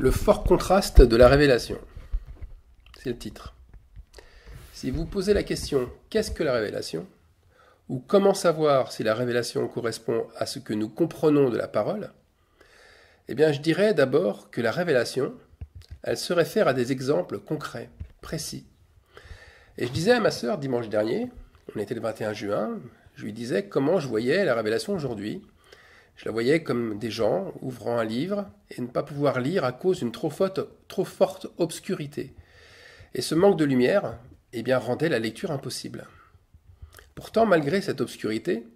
Le fort contraste de la révélation. C'est le titre. Si vous posez la question « Qu'est-ce que la révélation ?» ou « Comment savoir si la révélation correspond à ce que nous comprenons de la parole ?» Eh bien, je dirais d'abord que la révélation, elle se réfère à des exemples concrets, précis. Et je disais à ma sœur dimanche dernier, on était le 21 juin, je lui disais comment je voyais la révélation aujourd'hui. Je la voyais comme des gens ouvrant un livre et ne pas pouvoir lire à cause d'une trop forte obscurité. Et ce manque de lumière, eh bien, rendait la lecture impossible. Pourtant, malgré cette obscurité,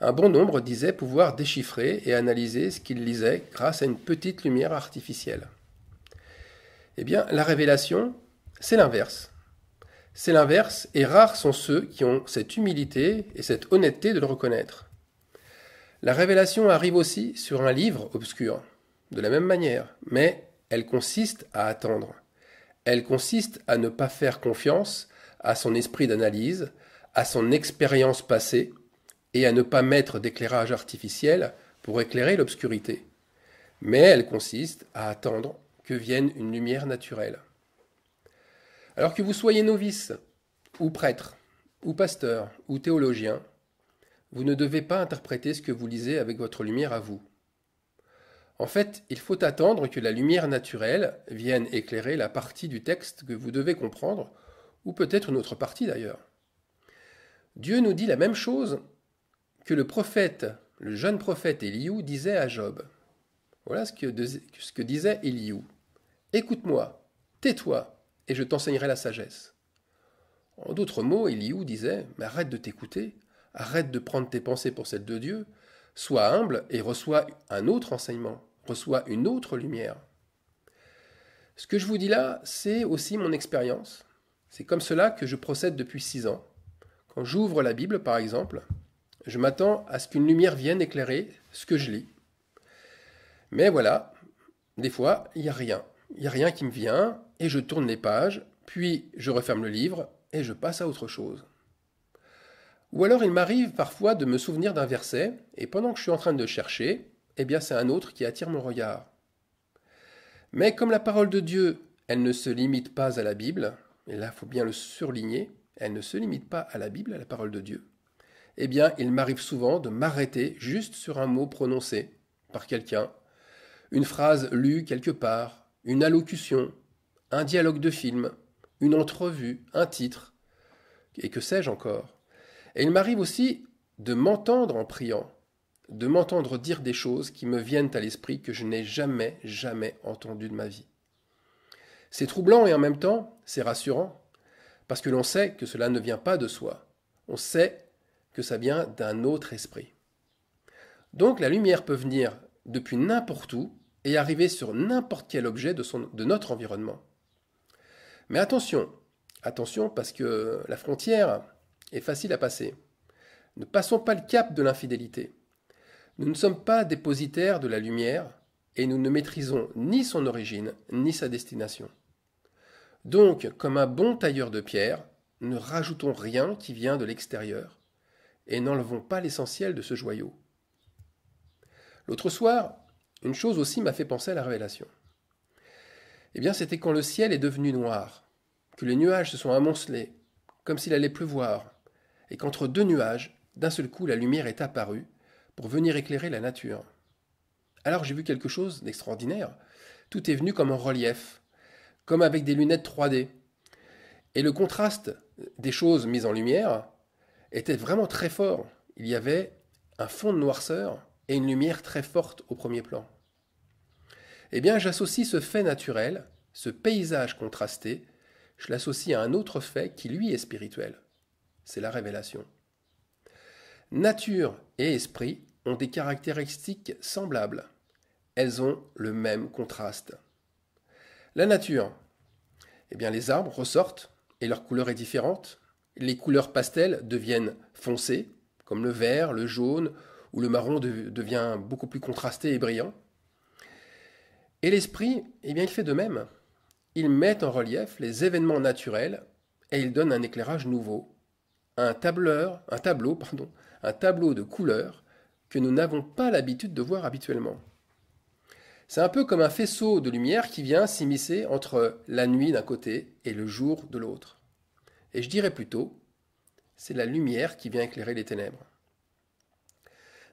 un bon nombre disaient pouvoir déchiffrer et analyser ce qu'ils lisaient grâce à une petite lumière artificielle. Eh bien, la révélation, c'est l'inverse. C'est l'inverse, et rares sont ceux qui ont cette humilité et cette honnêteté de le reconnaître. La révélation arrive aussi sur un livre obscur, de la même manière, mais elle consiste à attendre. Elle consiste à ne pas faire confiance à son esprit d'analyse, à son expérience passée, et à ne pas mettre d'éclairage artificiel pour éclairer l'obscurité. Mais elle consiste à attendre que vienne une lumière naturelle. Alors que vous soyez novice, ou prêtre, ou pasteur, ou théologien, vous ne devez pas interpréter ce que vous lisez avec votre lumière à vous. En fait, il faut attendre que la lumière naturelle vienne éclairer la partie du texte que vous devez comprendre, ou peut-être une autre partie d'ailleurs. Dieu nous dit la même chose que le jeune prophète Éliou disait à Job. Voilà ce que disait Éliou. « Écoute-moi, tais-toi, et je t'enseignerai la sagesse. » En d'autres mots, Éliou disait « Mais arrête de t'écouter, arrête de prendre tes pensées pour celles de Dieu, sois humble et reçois un autre enseignement, reçois une autre lumière. » Ce que je vous dis là, c'est aussi mon expérience. C'est comme cela que je procède depuis 6 ans. Quand j'ouvre la Bible, par exemple, je m'attends à ce qu'une lumière vienne éclairer ce que je lis. Mais voilà, des fois, il n'y a rien. Il n'y a rien qui me vient, et je tourne les pages, puis je referme le livre, et je passe à autre chose. Ou alors il m'arrive parfois de me souvenir d'un verset, et pendant que je suis en train de le chercher, eh bien c'est un autre qui attire mon regard. Mais comme la parole de Dieu, elle ne se limite pas à la Bible, et là il faut bien le surligner, elle ne se limite pas à la Bible, à la parole de Dieu, eh bien il m'arrive souvent de m'arrêter juste sur un mot prononcé par quelqu'un, une phrase lue quelque part, une allocution, un dialogue de film, une entrevue, un titre, et que sais-je encore. Et il m'arrive aussi de m'entendre en priant, de m'entendre dire des choses qui me viennent à l'esprit que je n'ai jamais entendues de ma vie. C'est troublant et en même temps, c'est rassurant, parce que l'on sait que cela ne vient pas de soi. On sait que ça vient d'un autre esprit. Donc la lumière peut venir depuis n'importe où et arriver sur n'importe quel objet de notre environnement. Mais attention parce que la frontière est facile à passer. Ne passons pas le cap de l'infidélité. Nous ne sommes pas dépositaires de la lumière et nous ne maîtrisons ni son origine ni sa destination. Donc, comme un bon tailleur de pierre, ne rajoutons rien qui vient de l'extérieur et n'enlevons pas l'essentiel de ce joyau. L'autre soir, une chose aussi m'a fait penser à la révélation. Eh bien, c'était quand le ciel est devenu noir, que les nuages se sont amoncelés, comme s'il allait pleuvoir, et qu'entre 2 nuages, d'un seul coup, la lumière est apparue pour venir éclairer la nature. Alors j'ai vu quelque chose d'extraordinaire. Tout est venu comme en relief, comme avec des lunettes 3D. Et le contraste des choses mises en lumière était vraiment très fort. Il y avait un fond de noirceur et une lumière très forte au premier plan. Eh bien, j'associe ce fait naturel, ce paysage contrasté, je l'associe à un autre fait qui, lui, est spirituel. C'est la révélation. Nature et esprit ont des caractéristiques semblables. Elles ont le même contraste. La nature, eh bien, les arbres ressortent et leur couleur est différente. Les couleurs pastel deviennent foncées, comme le vert, le jaune ou le marron devient beaucoup plus contrasté et brillant. Et l'esprit, eh bien, il fait de même. Il met en relief les événements naturels et il donne un éclairage nouveau, un tableau de couleurs que nous n'avons pas l'habitude de voir habituellement. C'est un peu comme un faisceau de lumière qui vient s'immiscer entre la nuit d'un côté et le jour de l'autre. Et je dirais plutôt, c'est la lumière qui vient éclairer les ténèbres.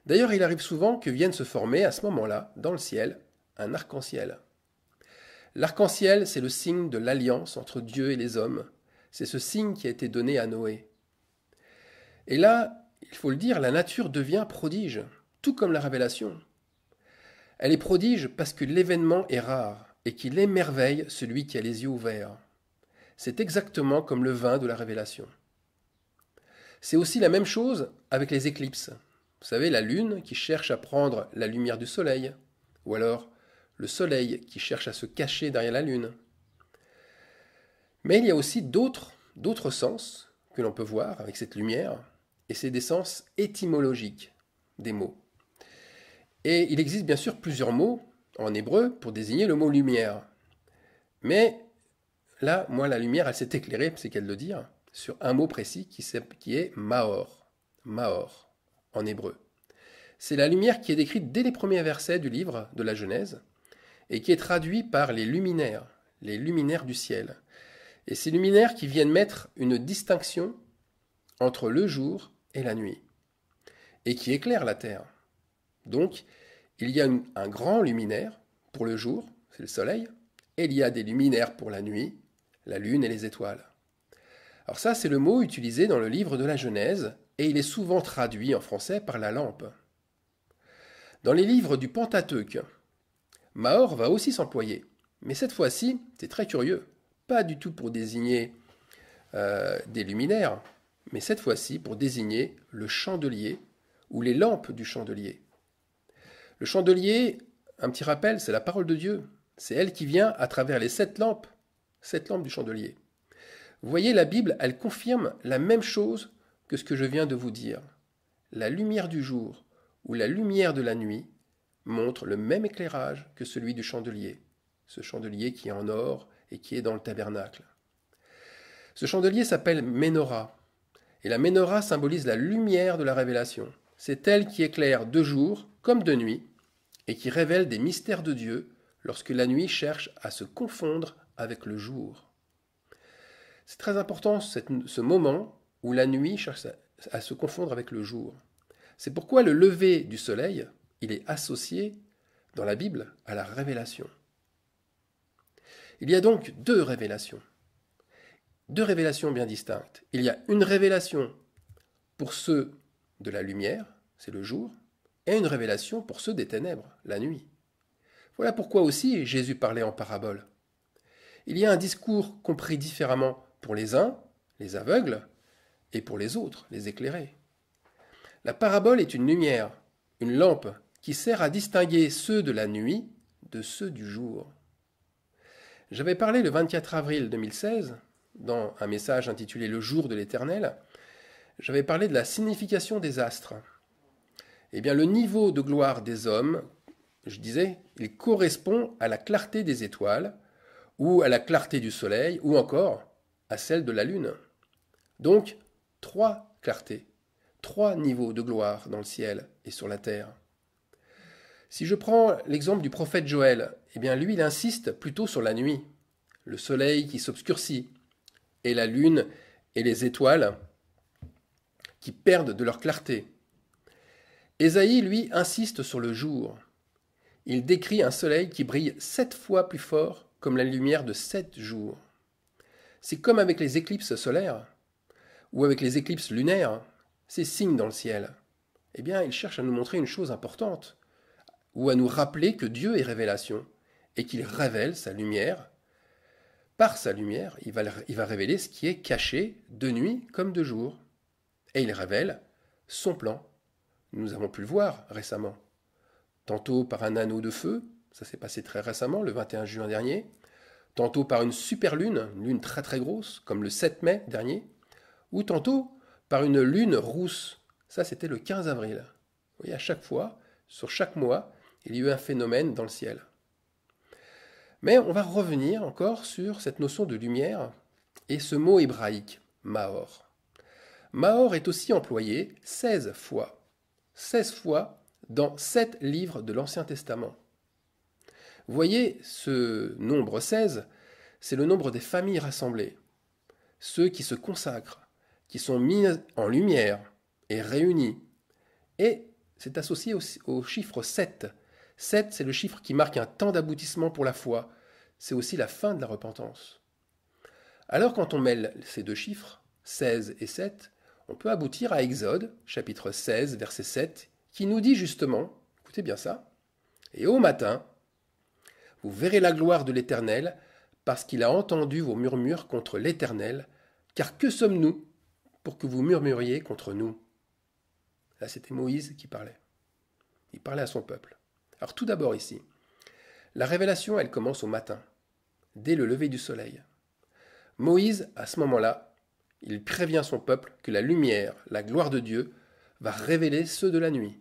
D'ailleurs, il arrive souvent que vienne se former à ce moment-là, dans le ciel, un arc-en-ciel. L'arc-en-ciel, c'est le signe de l'alliance entre Dieu et les hommes. C'est ce signe qui a été donné à Noé. Et là, il faut le dire, la nature devient prodige, tout comme la révélation. Elle est prodige parce que l'événement est rare et qu'il émerveille celui qui a les yeux ouverts. C'est exactement comme le vin de la révélation. C'est aussi la même chose avec les éclipses. Vous savez, la lune qui cherche à prendre la lumière du soleil, ou alors le soleil qui cherche à se cacher derrière la lune. Mais il y a aussi d'autres sens que l'on peut voir avec cette lumière, et c'est des sens étymologiques des mots. Et il existe bien sûr plusieurs mots en hébreu pour désigner le mot lumière. Mais là, moi, la lumière, elle s'est éclairée, c'est qu'à le dire, sur un mot précis qui est Maor. Maor, en hébreu. C'est la lumière qui est décrite dès les premiers versets du livre de la Genèse et qui est traduit par les luminaires du ciel. Et ces luminaires qui viennent mettre une distinction entre le jour et la nuit et qui éclairent la terre. Donc, il y a un grand luminaire pour le jour, c'est le soleil, et il y a des luminaires pour la nuit, la lune et les étoiles. Alors ça, c'est le mot utilisé dans le livre de la Genèse, et il est souvent traduit en français par la lampe. Dans les livres du Pentateuque, Maor va aussi s'employer, mais cette fois-ci, c'est très curieux, pas du tout pour désigner des luminaires, mais cette fois-ci pour désigner le chandelier ou les lampes du chandelier. Le chandelier, un petit rappel, c'est la parole de Dieu. C'est elle qui vient à travers les 7 lampes du chandelier. Vous voyez, la Bible, elle confirme la même chose que ce que je viens de vous dire. La lumière du jour ou la lumière de la nuit montre le même éclairage que celui du chandelier. Ce chandelier qui est en or et qui est dans le tabernacle. Ce chandelier s'appelle Ménorah. Et la Ménorah symbolise la lumière de la révélation. C'est elle qui éclaire de jour comme de nuit et qui révèle des mystères de Dieu lorsque la nuit cherche à se confondre avec le jour. C'est très important ce moment où la nuit cherche à se confondre avec le jour. C'est pourquoi le lever du soleil, il est associé dans la Bible à la révélation. Il y a donc deux révélations bien distinctes. Il y a une révélation pour ceux de la lumière, c'est le jour, et une révélation pour ceux des ténèbres, la nuit. Voilà pourquoi aussi Jésus parlait en parabole. Il y a un discours compris différemment pour les uns, les aveugles, et pour les autres, les éclairés. La parabole est une lumière, une lampe, qui sert à distinguer ceux de la nuit de ceux du jour. J'avais parlé le 24 avril 2016, dans un message intitulé « Le jour de l'Éternel », j'avais parlé de la signification des astres. Eh bien, le niveau de gloire des hommes, je disais, il correspond à la clarté des étoiles, ou à la clarté du soleil, ou encore à celle de la lune. Donc, 3 clartés, 3 niveaux de gloire dans le ciel et sur la terre. Si je prends l'exemple du prophète Joël, eh bien lui, il insiste plutôt sur la nuit, le soleil qui s'obscurcit, et la lune et les étoiles qui perdent de leur clarté. Ésaïe, lui, insiste sur le jour. Il décrit un soleil qui brille 7 fois plus fort, comme la lumière de 7 jours. C'est comme avec les éclipses solaires, ou avec les éclipses lunaires, ces signes dans le ciel. Eh bien, il cherche à nous montrer une chose importante, ou à nous rappeler que Dieu est révélation, et qu'il révèle sa lumière. Par sa lumière, il va révéler ce qui est caché de nuit comme de jour. Et il révèle son plan. Nous avons pu le voir récemment. Tantôt par un anneau de feu, ça s'est passé très récemment, le 21 juin dernier. Tantôt par une super lune, une lune très très grosse, comme le 7 mai dernier. Ou tantôt par une lune rousse, ça c'était le 15 avril. Vous voyez, à chaque fois, sur chaque mois, il y a eu un phénomène dans le ciel. Mais on va revenir encore sur cette notion de lumière et ce mot hébraïque, Maor. Maor est aussi employé 16 fois. 16 fois dans 7 livres de l'Ancien Testament. Voyez, ce nombre 16, c'est le nombre des familles rassemblées, ceux qui se consacrent, qui sont mis en lumière et réunis. Et c'est associé au chiffre 7. 7, c'est le chiffre qui marque un temps d'aboutissement pour la foi. C'est aussi la fin de la repentance. Alors quand on mêle ces deux chiffres, 16 et 7, on peut aboutir à Exode, chapitre 16, verset 7, qui nous dit justement, écoutez bien ça, « Et au matin, vous verrez la gloire de l'Éternel, parce qu'il a entendu vos murmures contre l'Éternel, car que sommes-nous pour que vous murmuriez contre nous ?» Là, c'était Moïse qui parlait. Il parlait à son peuple. Alors tout d'abord ici, la révélation, elle commence au matin, dès le lever du soleil. Moïse, à ce moment-là, il prévient son peuple que la lumière, la gloire de Dieu, va révéler ceux de la nuit.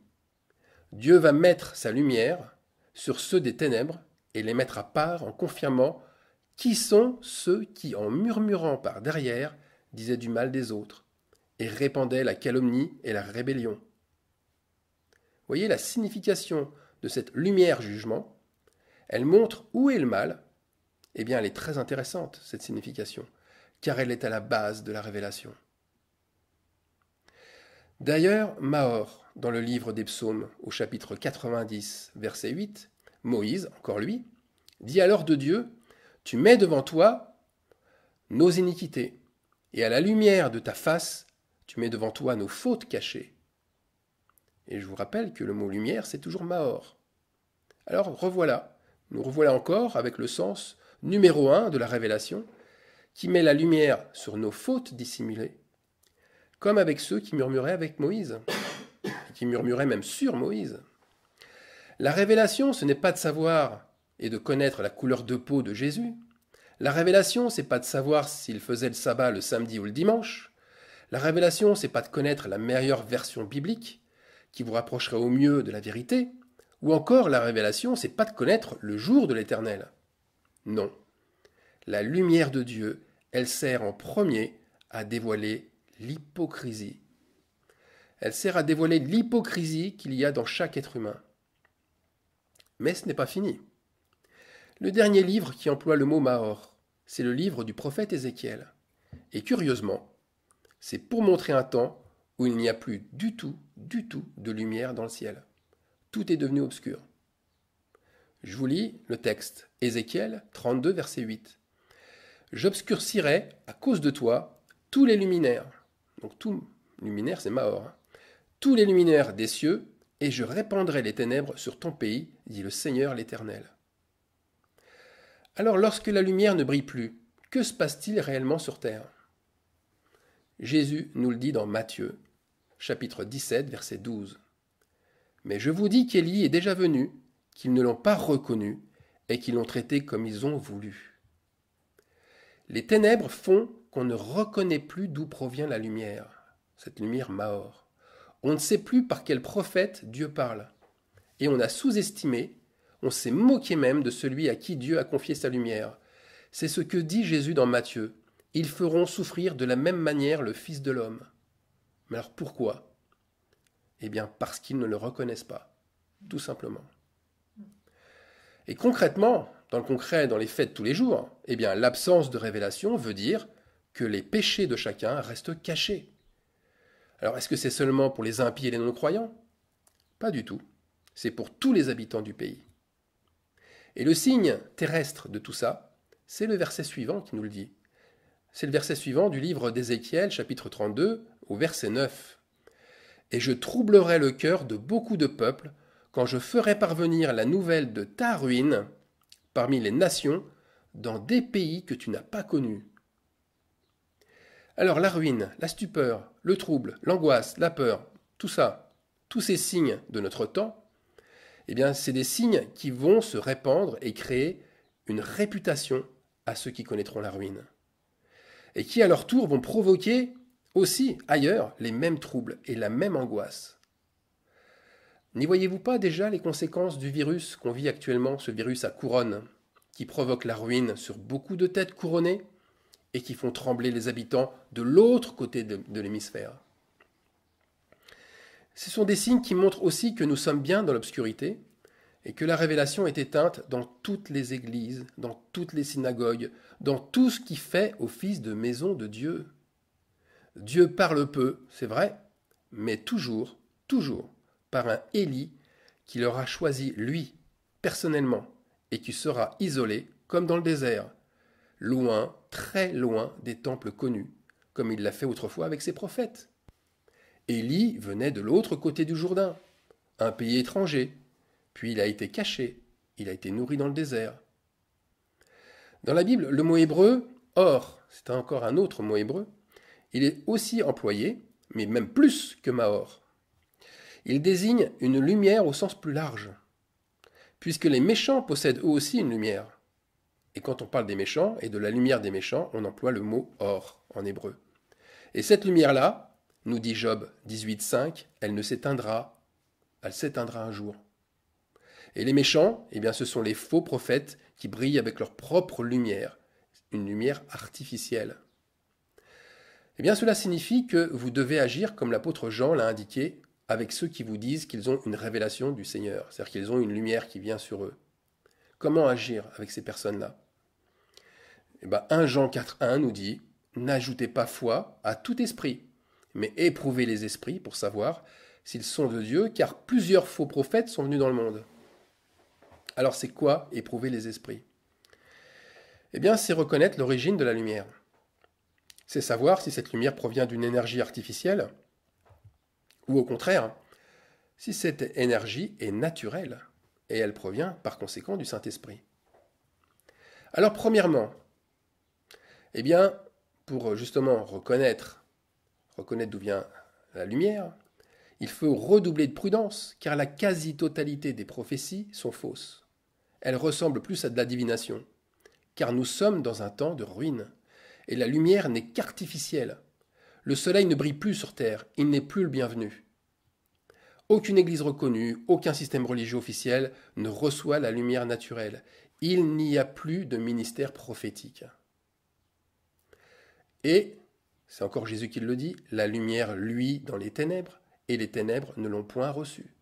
Dieu va mettre sa lumière sur ceux des ténèbres et les mettre à part en confirmant qui sont ceux qui, en murmurant par derrière, disaient du mal des autres et répandaient la calomnie et la rébellion. Voyez la signification de cette lumière jugement. Elle montre où est le mal. Eh bien, elle est très intéressante, cette signification, car elle est à la base de la révélation. D'ailleurs, Mahor, dans le livre des Psaumes, au chapitre 90, verset 8, Moïse, encore lui, dit alors de Dieu, « Tu mets devant toi nos iniquités, et à la lumière de ta face, tu mets devant toi nos fautes cachées. » Et je vous rappelle que le mot lumière, c'est toujours Mahor. Alors revoilà, nous revoilà encore avec le sens numéro 1 de la révélation, qui met la lumière sur nos fautes dissimulées, comme avec ceux qui murmuraient avec Moïse, qui murmuraient même sur Moïse. La révélation, ce n'est pas de savoir et de connaître la couleur de peau de Jésus. La révélation, c'est pas de savoir s'il faisait le sabbat le samedi ou le dimanche. La révélation, c'est pas de connaître la meilleure version biblique, qui vous rapprocherait au mieux de la vérité. Ou encore, la révélation, c'est pas de connaître le jour de l'Éternel. Non. La lumière de Dieu, elle sert en premier à dévoiler l'hypocrisie. Elle sert à dévoiler l'hypocrisie qu'il y a dans chaque être humain. Mais ce n'est pas fini. Le dernier livre qui emploie le mot Mahor, c'est le livre du prophète Ézéchiel. Et curieusement, c'est pour montrer un temps où il n'y a plus du tout de lumière dans le ciel. Tout est devenu obscur. Je vous lis le texte, Ézéchiel 32, verset 8. « J'obscurcirai, à cause de toi, tous les luminaires. » Donc tout luminaire, c'est Mahor. Hein. « Tous les luminaires des cieux, et je répandrai les ténèbres sur ton pays, dit le Seigneur l'Éternel. » Alors lorsque la lumière ne brille plus, que se passe-t-il réellement sur terre? Jésus nous le dit dans Matthieu, chapitre 17, verset 12. « Mais je vous dis qu'Élie est déjà venu, qu'ils ne l'ont pas reconnu, et qu'ils l'ont traité comme ils ont voulu. » Les ténèbres font qu'on ne reconnaît plus d'où provient la lumière, cette lumière Mahor. On ne sait plus par quel prophète Dieu parle. Et on a sous-estimé, on s'est moqué même de celui à qui Dieu a confié sa lumière. C'est ce que dit Jésus dans Matthieu. Ils feront souffrir de la même manière le Fils de l'homme. Mais alors pourquoi? Eh bien parce qu'ils ne le reconnaissent pas, tout simplement. Et concrètement, dans le concret, dans les faits de tous les jours, eh bien l'absence de révélation veut dire que les péchés de chacun restent cachés. Alors est-ce que c'est seulement pour les impies et les non-croyants? Pas du tout. C'est pour tous les habitants du pays. Et le signe terrestre de tout ça, c'est le verset suivant qui nous le dit. C'est le verset suivant du livre d'Ézéchiel, chapitre 32, au verset 9. « Et je troublerai le cœur de beaucoup de peuples quand je ferai parvenir la nouvelle de ta ruine parmi les nations dans des pays que tu n'as pas connus. » Alors la ruine, la stupeur, le trouble, l'angoisse, la peur, tout ça, tous ces signes de notre temps, eh bien c'est des signes qui vont se répandre et créer une réputation à ceux qui connaîtront la ruine. Et qui à leur tour vont provoquer aussi ailleurs les mêmes troubles et la même angoisse. N'y voyez-vous pas déjà les conséquences du virus qu'on vit actuellement, ce virus à couronne, qui provoque la ruine sur beaucoup de têtes couronnées et qui font trembler les habitants de l'autre côté de l'hémisphère? Ce sont des signes qui montrent aussi que nous sommes bien dans l'obscurité, et que la révélation est éteinte dans toutes les églises, dans toutes les synagogues, dans tout ce qui fait office de maison de Dieu. Dieu parle peu, c'est vrai, mais toujours, toujours, par un Élie qui leur a choisi lui, personnellement, et qui sera isolé, comme dans le désert, loin, très loin des temples connus, comme il l'a fait autrefois avec ses prophètes. Élie venait de l'autre côté du Jourdain, un pays étranger, puis il a été caché, il a été nourri dans le désert. Dans la Bible, le mot hébreu, or, c'est encore un autre mot hébreu, il est aussi employé, mais même plus que Mahor. Il désigne une lumière au sens plus large, puisque les méchants possèdent eux aussi une lumière. Et quand on parle des méchants et de la lumière des méchants, on emploie le mot or en hébreu. Et cette lumière-là, nous dit Job 18,5, elle ne s'éteindra, elle s'éteindra un jour. Et les méchants, eh bien, ce sont les faux prophètes qui brillent avec leur propre lumière, une lumière artificielle. Eh bien, cela signifie que vous devez agir comme l'apôtre Jean l'a indiqué avec ceux qui vous disent qu'ils ont une révélation du Seigneur, c'est-à-dire qu'ils ont une lumière qui vient sur eux. Comment agir avec ces personnes-là? Eh bien, 1 Jean 4,1 nous dit « N'ajoutez pas foi à tout esprit, mais éprouvez les esprits pour savoir s'ils sont de Dieu, car plusieurs faux prophètes sont venus dans le monde. » Alors c'est quoi éprouver les esprits? Eh bien, c'est reconnaître l'origine de la lumière. C'est savoir si cette lumière provient d'une énergie artificielle ou au contraire, si cette énergie est naturelle et elle provient par conséquent du Saint-Esprit. Alors premièrement, eh bien, pour justement reconnaître d'où vient la lumière, il faut redoubler de prudence, car la quasi-totalité des prophéties sont fausses. Elles ressemblent plus à de la divination, car nous sommes dans un temps de ruine, et la lumière n'est qu'artificielle. Le soleil ne brille plus sur terre, il n'est plus le bienvenu. Aucune église reconnue, aucun système religieux officiel ne reçoit la lumière naturelle. Il n'y a plus de ministère prophétique. Et, c'est encore Jésus qui le dit, la lumière luit dans les ténèbres, et les ténèbres ne l'ont point reçue.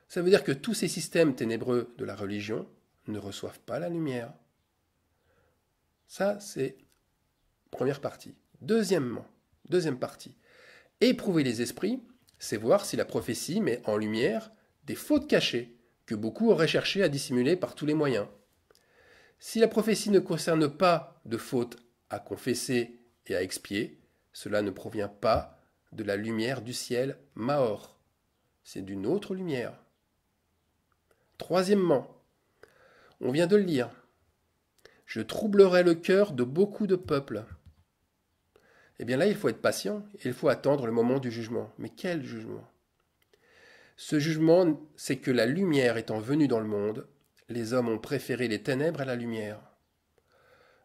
Ça veut dire que tous ces systèmes ténébreux de la religion ne reçoivent pas la lumière. Ça, c'est première partie. Deuxième partie. Éprouver les esprits, c'est voir si la prophétie met en lumière des fautes cachées que beaucoup auraient cherché à dissimuler par tous les moyens. Si la prophétie ne concerne pas de fautes à confesser et à expier, cela ne provient pas de la lumière du ciel Mahor. C'est d'une autre lumière. Troisièmement, on vient de le lire, je troublerai le cœur de beaucoup de peuples. Eh bien là, il faut être patient et il faut attendre le moment du jugement. Mais quel jugement? Ce jugement, c'est que la lumière étant venue dans le monde, les hommes ont préféré les ténèbres à la lumière.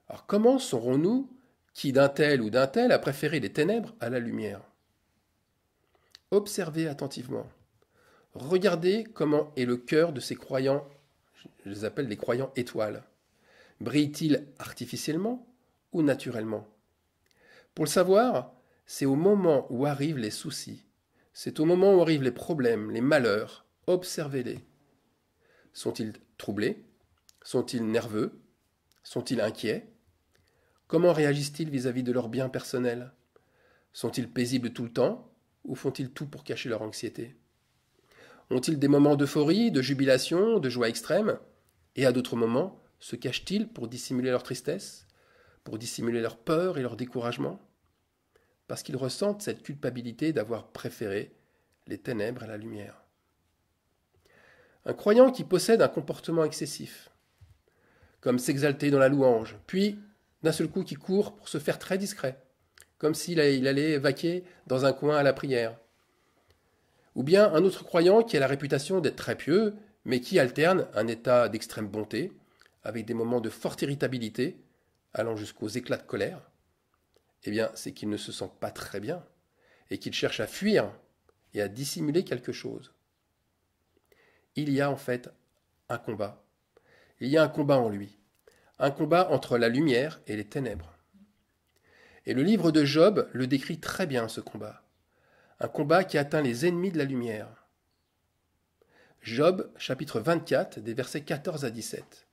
Alors comment saurons-nous qui d'un tel ou d'un tel a préféré les ténèbres à la lumière? Observez attentivement. Regardez comment est le cœur de ces croyants, je les appelle les croyants étoiles. Brille-t-il artificiellement ou naturellement? Pour le savoir, c'est au moment où arrivent les soucis, c'est au moment où arrivent les problèmes, les malheurs, observez-les. Sont-ils troublés? Sont-ils nerveux? Sont-ils inquiets? Comment réagissent-ils vis-à-vis de leurs biens personnels? Sont-ils paisibles tout le temps ou font-ils tout pour cacher leur anxiété? Ont-ils des moments d'euphorie, de jubilation, de joie extrême? Et à d'autres moments, se cachent-ils pour dissimuler leur tristesse, pour dissimuler leur peur et leur découragement? Parce qu'ils ressentent cette culpabilité d'avoir préféré les ténèbres à la lumière. Un croyant qui possède un comportement excessif, comme s'exalter dans la louange, puis d'un seul coup qui court pour se faire très discret, comme s'il allait vaquer dans un coin à la prière. Ou bien un autre croyant qui a la réputation d'être très pieux, mais qui alterne un état d'extrême bonté, avec des moments de forte irritabilité, allant jusqu'aux éclats de colère. Eh bien, c'est qu'il ne se sent pas très bien, et qu'il cherche à fuir et à dissimuler quelque chose. Il y a en fait un combat. Il y a un combat en lui, un combat entre la lumière et les ténèbres. Et le livre de Job le décrit très bien, ce combat. Un combat qui atteint les ennemis de la lumière. Job, chapitre 24, des versets 14 à 17.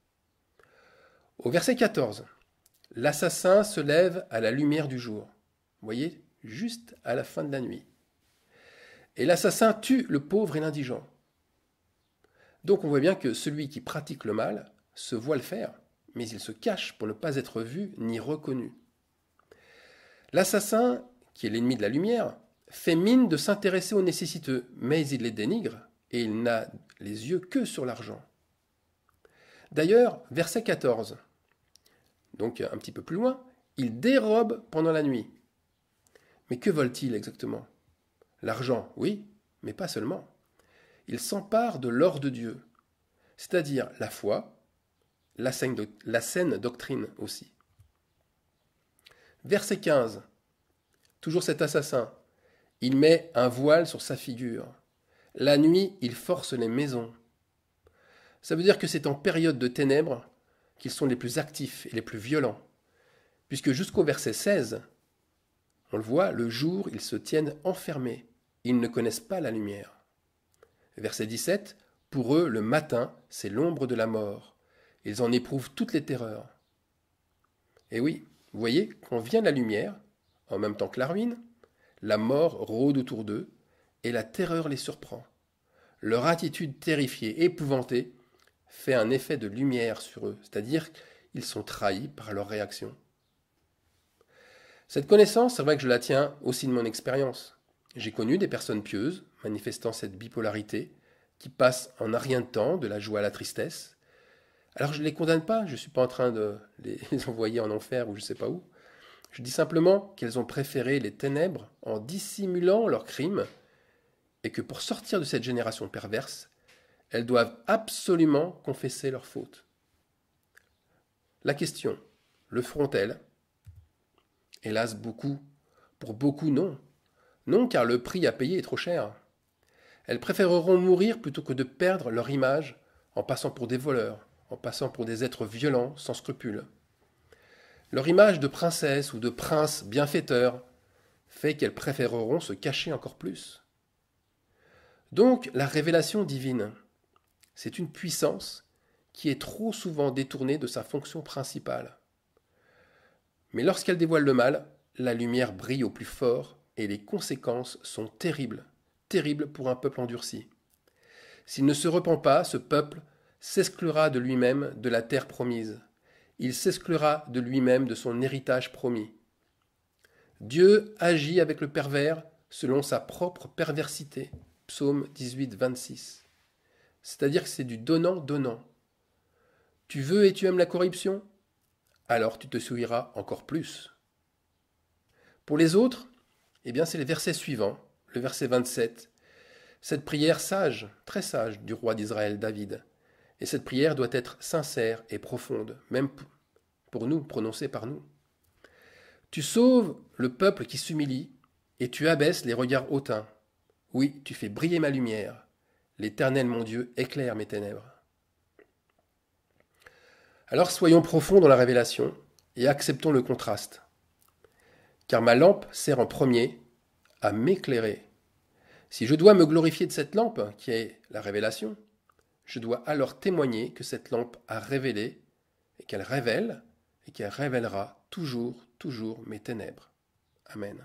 Au verset 14, l'assassin se lève à la lumière du jour. Vous voyez, juste à la fin de la nuit. Et l'assassin tue le pauvre et l'indigent. Donc on voit bien que celui qui pratique le mal se voit le faire, mais il se cache pour ne pas être vu ni reconnu. L'assassin, qui est l'ennemi de la lumière, fait mine de s'intéresser aux nécessiteux, mais il les dénigre et il n'a les yeux que sur l'argent. D'ailleurs, verset 14, donc un petit peu plus loin, il dérobe pendant la nuit. Mais que vole-t-il exactement? L'argent, oui, mais pas seulement. Il s'empare de l'or de Dieu, c'est-à-dire la foi, la saine doctrine aussi. Verset 15, toujours cet assassin, il met un voile sur sa figure. La nuit, il force les maisons. Ça veut dire que c'est en période de ténèbres qu'ils sont les plus actifs et les plus violents, puisque jusqu'au verset 16, on le voit, le jour, ils se tiennent enfermés, ils ne connaissent pas la lumière. Verset 17, pour eux, le matin, c'est l'ombre de la mort. Ils en éprouvent toutes les terreurs. Et oui, vous voyez, quand vient la lumière, en même temps que la ruine, la mort rôde autour d'eux et la terreur les surprend. Leur attitude terrifiée, épouvantée, fait un effet de lumière sur eux, c'est-à-dire qu'ils sont trahis par leur réaction. Cette connaissance, c'est vrai que je la tiens aussi de mon expérience. J'ai connu des personnes pieuses, manifestant cette bipolarité, qui passent en un rien de temps de la joie à la tristesse. Alors je ne les condamne pas, je ne suis pas en train de les envoyer en enfer ou je ne sais pas où. Je dis simplement qu'elles ont préféré les ténèbres en dissimulant leurs crimes et que pour sortir de cette génération perverse, elles doivent absolument confesser leurs fautes. La question, le feront-elles? Hélas, beaucoup. Pour beaucoup, non. Non, car le prix à payer est trop cher. Elles préféreront mourir plutôt que de perdre leur image en passant pour des voleurs, en passant pour des êtres violents, sans scrupules. Leur image de princesse ou de prince bienfaiteur fait qu'elles préféreront se cacher encore plus. Donc, la révélation divine, c'est une puissance qui est trop souvent détournée de sa fonction principale. Mais lorsqu'elle dévoile le mal, la lumière brille au plus fort et les conséquences sont terribles, terribles pour un peuple endurci. S'il ne se repent pas, ce peuple s'exclura de lui-même de la terre promise. Il s'exclura de lui-même de son héritage promis. Dieu agit avec le pervers selon sa propre perversité. Psaume 18, 26. C'est-à-dire que c'est du donnant-donnant. Tu veux et tu aimes la corruption? Alors tu te souilleras encore plus. Pour les autres, eh bien c'est les versets suivants, le verset 27. Cette prière sage, très sage du roi d'Israël David. Et cette prière doit être sincère et profonde, même pour nous, prononcée par nous. Tu sauves le peuple qui s'humilie et tu abaisses les regards hautains. Oui, tu fais briller ma lumière. L'Éternel, mon Dieu, éclaire mes ténèbres. Alors soyons profonds dans la révélation et acceptons le contraste. Car ma lampe sert en premier à m'éclairer. Si je dois me glorifier de cette lampe, qui est la révélation, je dois alors témoigner que cette lampe a révélé et qu'elle révèle et qu'elle révélera toujours, toujours mes ténèbres. Amen.